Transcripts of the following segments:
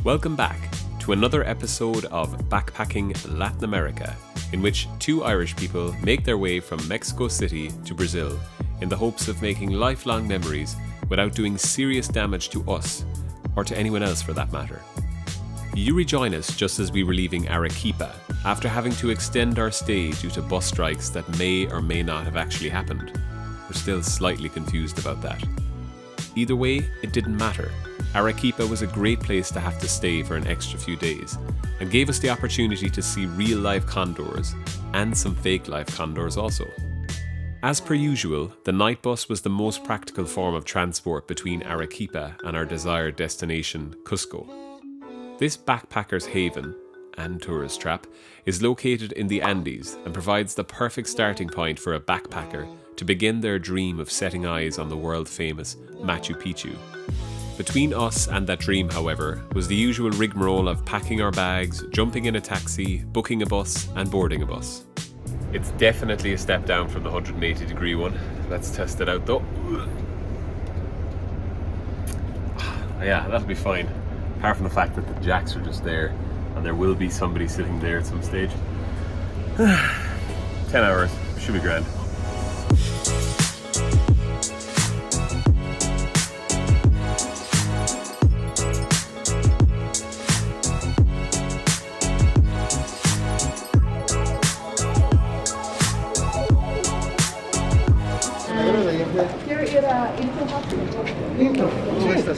Welcome back to another episode of Backpacking Latin America, in which two Irish people make their way from Mexico City to Brazil in the hopes of making lifelong memories without doing serious damage to us, or to anyone else for that matter. You rejoin us just as we were leaving Arequipa, after having to extend our stay due to bus strikes that may or may not have actually happened. We're still slightly confused about that. Either way, it didn't matter. Arequipa was a great place to have to stay for an extra few days, and gave us the opportunity to see real-life condors, and some fake-life condors also. As per usual, the night bus was the most practical form of transport between Arequipa and our desired destination, Cusco. This backpacker's haven, and tourist trap, is located in the Andes and provides the perfect starting point for a backpacker to begin their dream of setting eyes on the world-famous Machu Picchu. Between us and that dream, however, was the usual rigmarole of packing our bags, jumping in a taxi, booking a bus, and boarding a bus. It's definitely a step down from the 180-degree one. Let's test it out though. Yeah, that'll be fine. Apart from the fact that the jacks are just there, and there will be somebody sitting there at some stage. 10 hours, should be grand.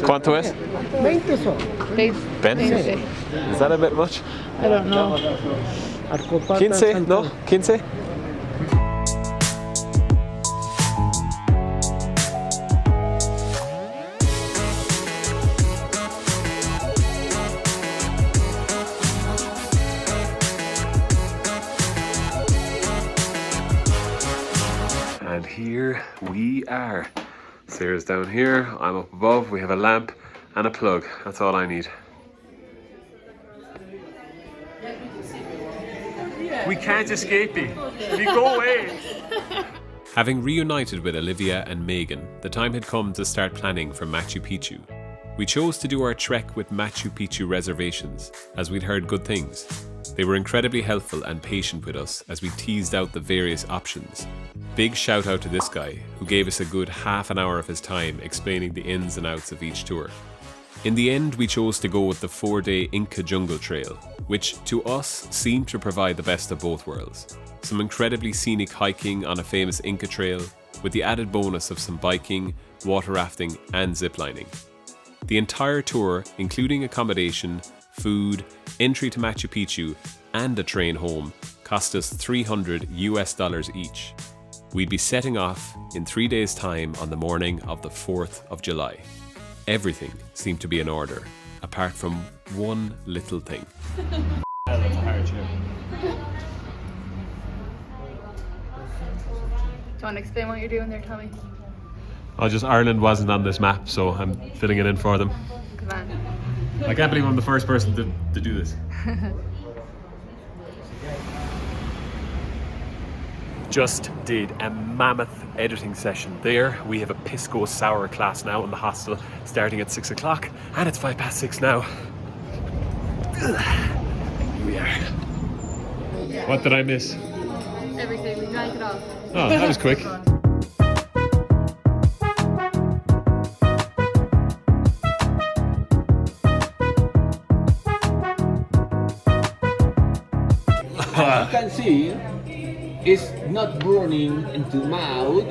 ¿Cuánto es? 20 son. 20? Is that a bit much? I don't know. Arcopata, 15? No? 15? And here we are. Sarah's down here, I'm up above, we have a lamp and a plug. That's all I need. We can't escape it. We go away. Having reunited with Olivia and Megan, the time had come to start planning for Machu Picchu. We chose to do our trek with Machu Picchu reservations, as we'd heard good things. They were incredibly helpful and patient with us as we teased out the various options. Big shout out to this guy, who gave us a good half an hour of his time explaining the ins and outs of each tour. In the end, we chose to go with the 4-day Inca Jungle Trail, which to us seemed to provide the best of both worlds. Some incredibly scenic hiking on a famous Inca trail, with the added bonus of some biking, water rafting and ziplining. The entire tour, including accommodation, food, entry to Machu Picchu and a train home, cost us $300 each. We'd be setting off in 3 days' time on the morning of the 4th of July. Everything seemed to be in order, apart from one little thing. That's a hard chair. Do you want to explain what you're doing there, Tommy? Just Ireland wasn't on this map, so I'm filling it in for them. Come on. I can't believe I'm the first person to do this. Just did a mammoth editing session there. We have a pisco sour class now in the hostel starting at 6 o'clock, and it's 6:05 now. Here we are. What did I miss? Everything. We drank it all. Oh, that was quick. As you can see, it's not burning into mouth.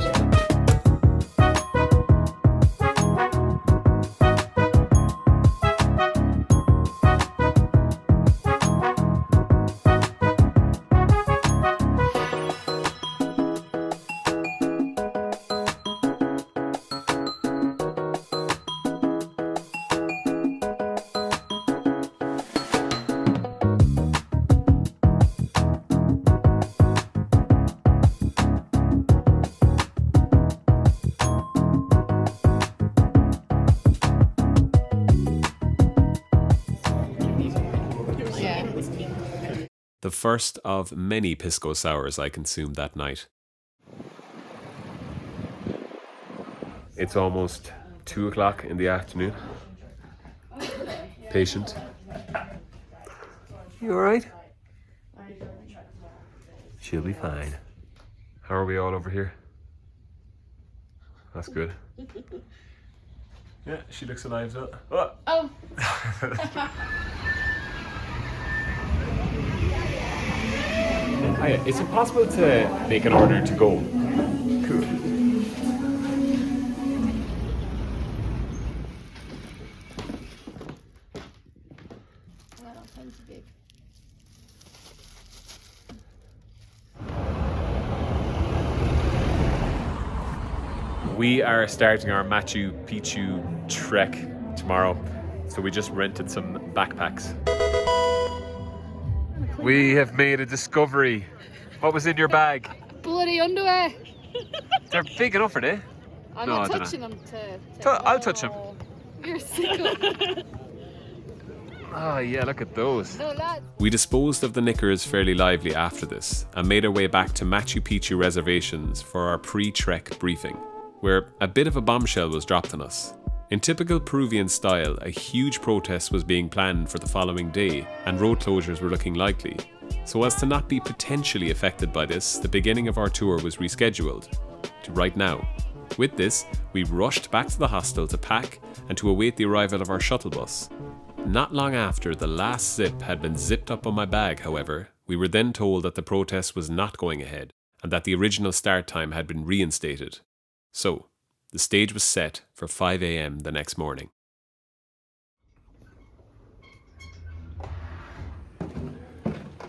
The first of many pisco sours I consumed that night. It's almost 2 o'clock in the afternoon. Patient, You alright? She'll be fine. How are we all over here? That's good. Yeah, she looks alive though. Oh! Oh. Hiya, is it possible to make an order to go? Cool. We are starting our Machu Picchu trek tomorrow, so we just rented some backpacks. We have made a discovery. What was in your bag? Bloody underwear. They're big enough for they? I'm No, I not dunno. touching them to I'll touch them. You're sick. Oh yeah, look at those. No, lad. We disposed of the knickers fairly lively after this and made our way back to Machu Picchu reservations for our pre-trek briefing, where a bit of a bombshell was dropped on us. In typical Peruvian style, a huge protest was being planned for the following day and road closures were looking likely. So as to not be potentially affected by this, the beginning of our tour was rescheduled to right now. With this, we rushed back to the hostel to pack and to await the arrival of our shuttle bus. Not long after the last zip had been zipped up on my bag, however, we were then told that the protest was not going ahead and that the original start time had been reinstated. So, the stage was set for 5 a.m. the next morning.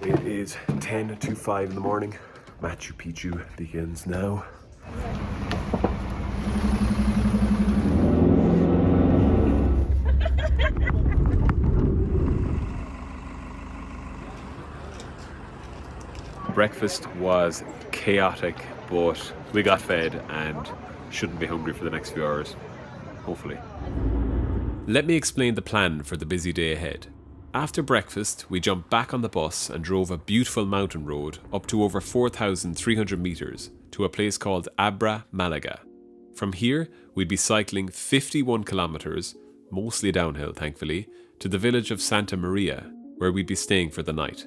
It is 10 to 5 in the morning. Machu Picchu begins now. Breakfast was chaotic, but we got fed and shouldn't be hungry for the next few hours, hopefully. Let me explain the plan for the busy day ahead. After breakfast, we jumped back on the bus and drove a beautiful mountain road up to over 4,300 meters to a place called ABRA, Malaga. From here, we'd be cycling 51 kilometers, mostly downhill thankfully, to the village of Santa Maria, where we'd be staying for the night.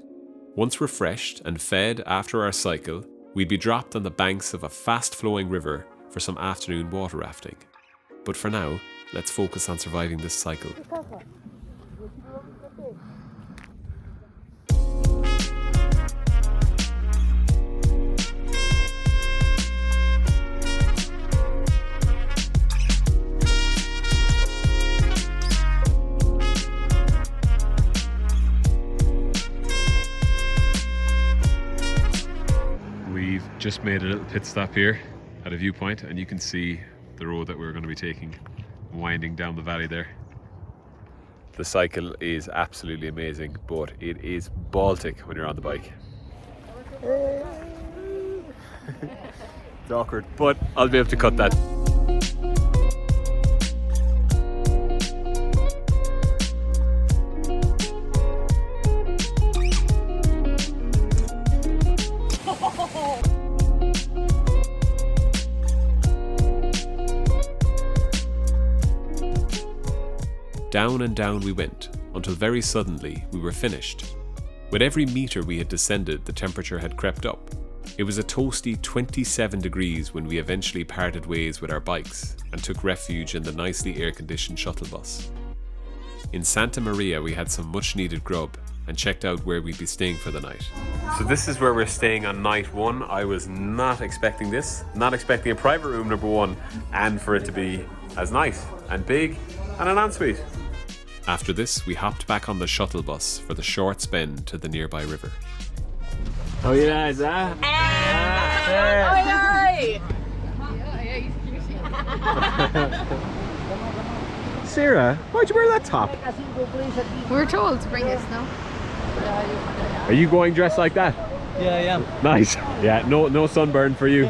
Once refreshed and fed after our cycle, we'd be dropped on the banks of a fast-flowing river for some afternoon water rafting. But for now, let's focus on surviving this cycle. We've just made a little pit stop here at a viewpoint and you can see the road that we're going to be taking winding down the valley there. The cycle is absolutely amazing, but it is Baltic when you're on the bike. It's awkward, but I'll be able to cut that. Down and down we went, until very suddenly we were finished. With every metre we had descended, the temperature had crept up. It was a toasty 27 degrees when we eventually parted ways with our bikes and took refuge in the nicely air-conditioned shuttle bus. In Santa Maria we had some much-needed grub and checked out where we'd be staying for the night. So this is where we're staying on night one. I was not expecting this, not expecting a private room, number one, and for it to be as nice and big and an ensuite. After this, we hopped back on the shuttle bus for the short spin to the nearby river. Oh yeah, huh? Sarah, why'd you wear that top? We were told to bring this, no? Are you going dressed like that? Yeah, I am. Nice. Yeah, no sunburn for you.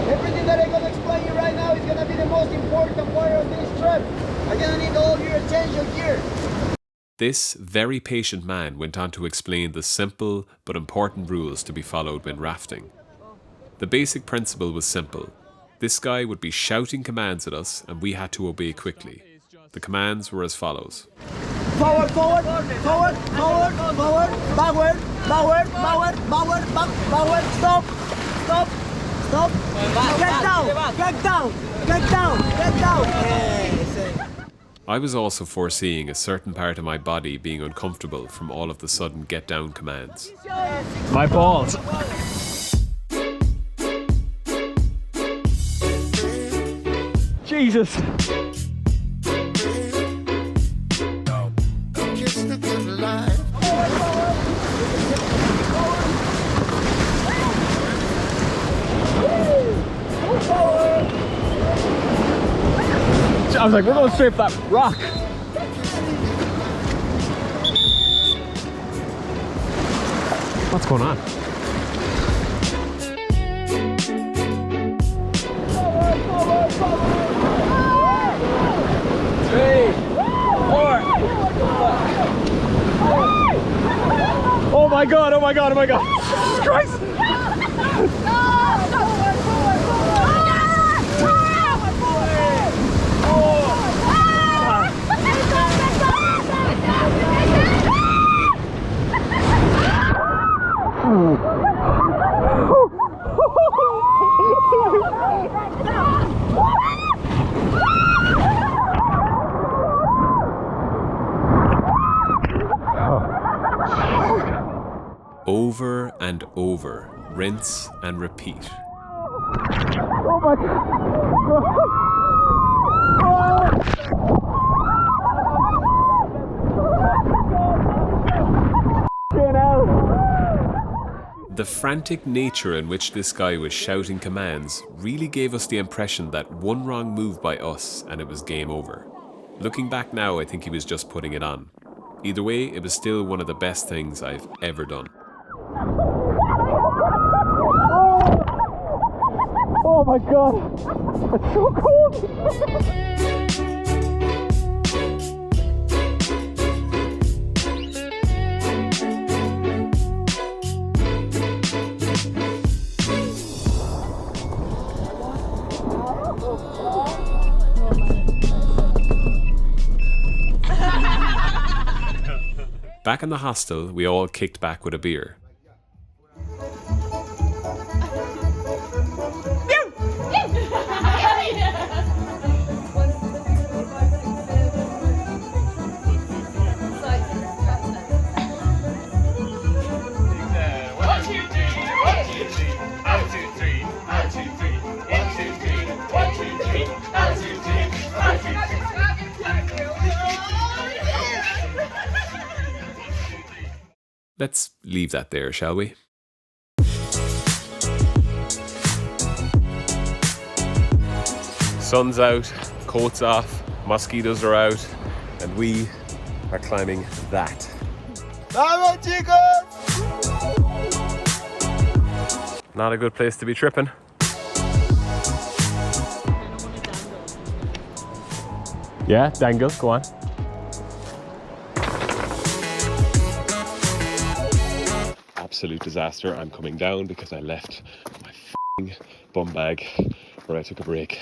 Everything that I'm going to explain you right now is going to be the most important part of this trip. I'm going to need all your attention here. This very patient man went on to explain the simple but important rules to be followed when rafting. The basic principle was simple. This guy would be shouting commands at us and we had to obey quickly. The commands were as follows. Forward, forward, forward, forward, forward, backward, backward, backward, backward, backward, stop, stop, stop, get down, get down, get down, get down. I was also foreseeing a certain part of my body being uncomfortable from all of the sudden get down commands. My balls. Jesus. I was like, we're going straight for that rock. What's going on? Oh my god, oh my god, oh my god. Jesus Christ! Over and over, rinse and repeat. Oh my god! The frantic nature in which this guy was shouting commands really gave us the impression that one wrong move by us and it was game over. Looking back now, I think he was just putting it on. Either way, it was still one of the best things I've ever done. Oh my god! It's so cold! Back in the hostel, we all kicked back with a beer. Let's leave that there, shall we? Sun's out, coat's off, mosquitoes are out, and we are climbing that. Vamos, chicos! Not a good place to be tripping. Yeah, dangle, go on. Absolute disaster. I'm coming down because I left my f***ing bum bag where I took a break.